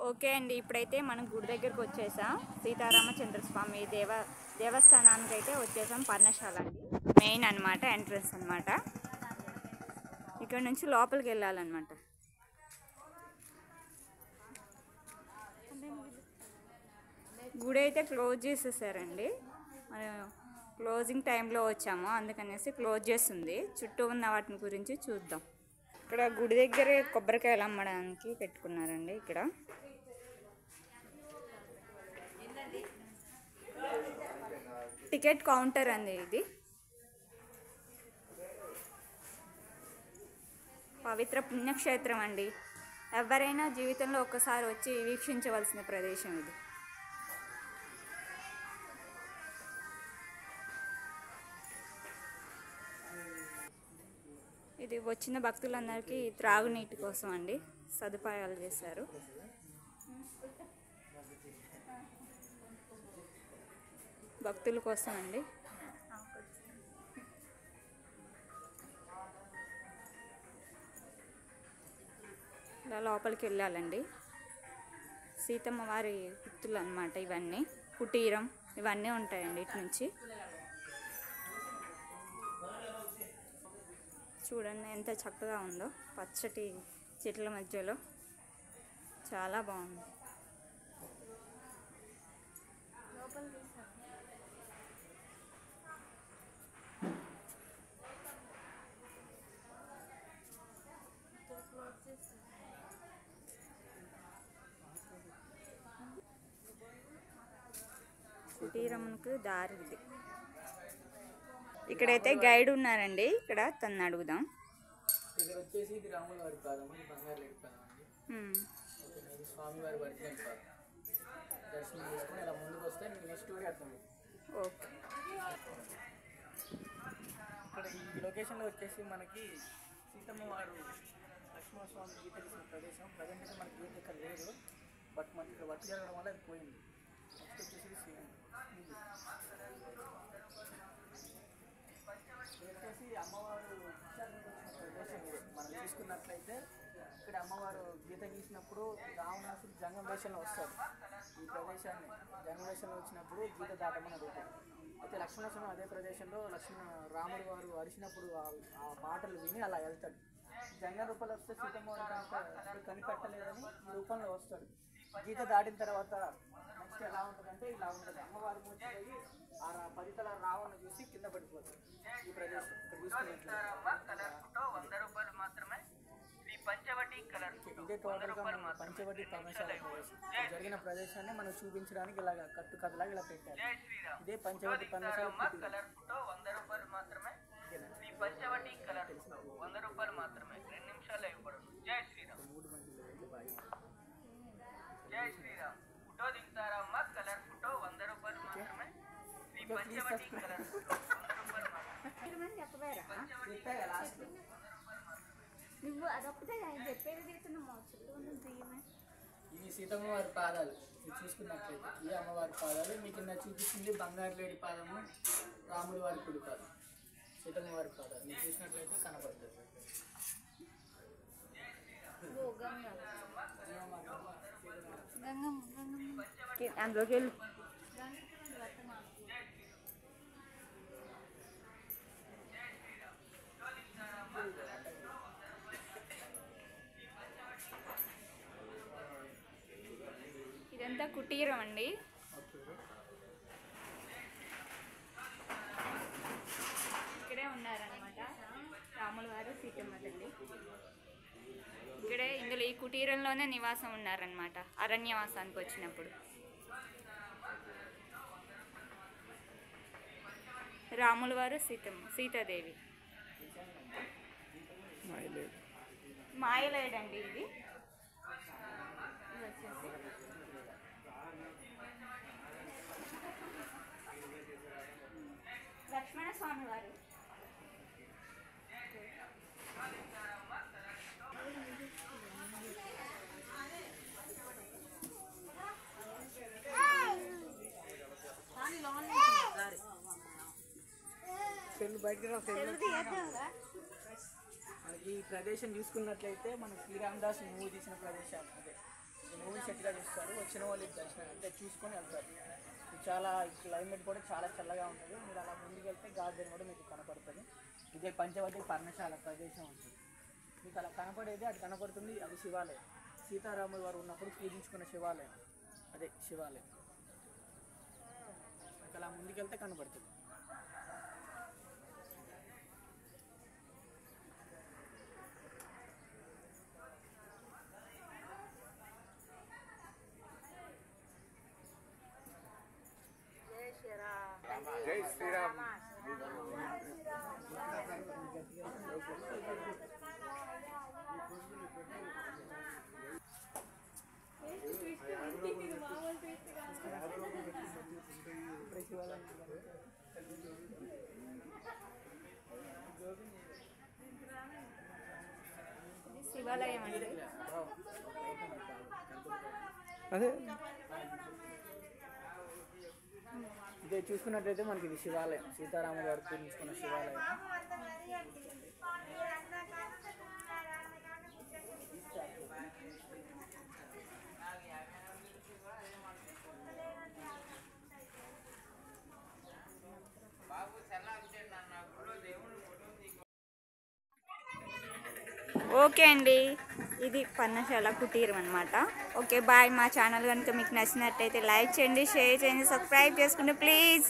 Okay అండి, ఇప్పుడైతే మనం గుడి దగ్గరకు వచ్చేసాం. సీతారామచంద్ర స్వామి దేవస్థానానికి అయితే వచ్చేసాం. పర్ణశాల అండి, మెయిన్ అనమాట, ఎంట్రన్స్ అనమాట. ఇక్కడ నుంచి లోపలికి వెళ్ళాలన్నమాట. గుడి అయితే క్లోజ్ చేసేసారండి. క్లోజింగ్ టైంలో వచ్చాము, అందుకనేసి క్లోజ్ చేస్తుంది. చుట్టూ ఉన్న వాటిని గురించి చూద్దాం. ఇక్కడ గుడి దగ్గరే కొబ్బరికాయలు అమ్మడానికి పెట్టుకున్నారండి. ఇక్కడ టికెట్ కౌంటర్ అండి ఇది. పవిత్ర పుణ్యక్షేత్రం అండి. ఎవరైనా జీవితంలో ఒక్కసారి వచ్చి వీక్షించవలసిన ప్రదేశం ఇది. ఇది వచ్చిన భక్తులందరికీ త్రాగునీటి కోసం అండి సదుపాయాలు చేశారు. భక్తుల కోసం అండి. ఇలా లోపలికి వెళ్ళాలండి. సీతమ్మ వారి గుర్తులు అన్నమాట ఇవన్నీ. కుటీరం ఇవన్నీ ఉంటాయండి ఇటు నుంచి. చూడండి ఎంత చక్కగా ఉందో, పచ్చటి చెట్ల మధ్యలో చాలా బాగుంది. కుటీరంకు దారి ఇది. ఇక్కడైతే గైడ్ ఉన్నారండి, ఇక్కడ తను అడుగుదాం. ఇక్కడ వచ్చేసి ఇది రాముల వారి పాదం, బంగారు లేడి పాదం అండి. స్వామివారి ఒరిజినల్ పాదం. దర్శనం చేసుకుని ఇలా ముందుకు వస్తే మీకు నెక్స్ట్ కూడా అర్థం. ఓకే, ఇక్కడ ఈ లొకేషన్లో వచ్చేసి మనకి సీతమ్మ వారు లక్ష్మణస్వామి గీత తీసిన ప్రదేశం. ప్రజెంట్ అయితే మనకి గీత ఇక్కడ లేదు, బట్ మనకి ఇక్కడ వర్క్ జరగడం వల్ల అది పోయింది. నెక్స్ట్ వచ్చేసి అమ్మవారు ప్రదేశం మనం చూసుకున్నట్లయితే ఇక్కడ అమ్మవారు గీత గీసినప్పుడు రావణాసుడు జంగం వేషంలో వస్తాడు. ఈ ప్రదేశాన్ని జంగం వేషంలో వచ్చినప్పుడు గీత దాటమని అడుగుతాడు. అయితే లక్ష్మణస్వామి అదే ప్రదేశంలో రాముడు వారు అరిచినప్పుడు ఆ పాటలు విని అలా వెళ్తాడు. జంగం రూపంలో వస్తే సీతమ్మ వారు కనిపెట్టలేదని ఈ రూపంలో వస్తాడు. గీత దాటిన తర్వాత నెక్స్ట్ ఎలా ఉంటుందంటే ఇలా ఉంటుంది. అమ్మవారు మూర్చిపోయి ఆ 10 తల రావణ చూసి కింద పడిపోతుంది. ఈ ప్రదేశం ఇక్కడ చూసుకున్నట్లయితే ఇదే టోటల్గా మనం పంచవటి పర్ణశాల జరిగిన ప్రదేశాన్ని మనం చూపించడానికి ఇలాగ కట్టు కథలాగా ఇలా పెట్టారు. ఇదే పంచవటి పర్ణశాల. ఇవి సీతమ్మ వారి పాదాలు. ఇది చూసుకున్నట్లయితే ఈ అమ్మవారి పాదాలు మీకు కింద చూపిస్తుంది. బంగారు లేడి పాదము, రాముడి వారి కుడి పాదం, సీతమ్మ వారి పాదాలు మీరు చూసినట్లయితే కనపడుతుంది. అందులోకి వెళ్ళి ఇదంతా కుటీరం అండి. ఇక్కడే ఉన్నారనమాట రాముల వారు, సీతమ్మ తల్లి. ఇందులో ఈ కుటీరంలోనే నివాసం ఉన్నారనమాట అరణ్యవాసానికి వచ్చినప్పుడు. రాముల వారు, సీతాదేవి. మాయలేడండి ఇది. లక్ష్మణ స్వామి వారు. ఈ ప్రదేశం చూసుకున్నట్లయితే మన శ్రీరామదాస్ మూవీ తీసిన ప్రదేశం అదే. మూవీ సెట్గా చూస్తారు. వచ్చిన వాళ్ళు ఇది దర్శనం అంటే చూసుకొని వెళ్తారు. ఇది చాలా క్లైమేట్ కూడా చాలా చల్లగా ఉంటుంది. మీరు అలా ముందుకు వెళ్తే గార్డెన్ కూడా మీకు కనపడుతుంది. ఇదే పంచవటి పర్ణశాల ప్రదేశం ఉంటుంది. మీకు అలా కనపడేది అది కనపడుతుంది. అది శివాలయం, సీతారాములు వారు ఉన్నప్పుడు పూజించుకున్న శివాలయం, అదే శివాలయం. మీకు అలా ముందుకెళ్తే కనపడుతుంది. జై శ్రీరామ్. శివాలయం అండి. అదే ఇదే చూసుకున్నట్లయితే మనకి ఇది శివాలయం, సీతారాములు గారు పూజించుకున్న శివాలయం. ఓకే అండి, ఇది పర్ణశాల కుటీరం అనమాట. Okay bye. మా ఛానల్ కనుక మీకు నచ్చినట్టయితే లైక్ చేయండి, షేర్ చేయండి, సబ్స్క్రైబ్ చేసుకోండి ప్లీజ్.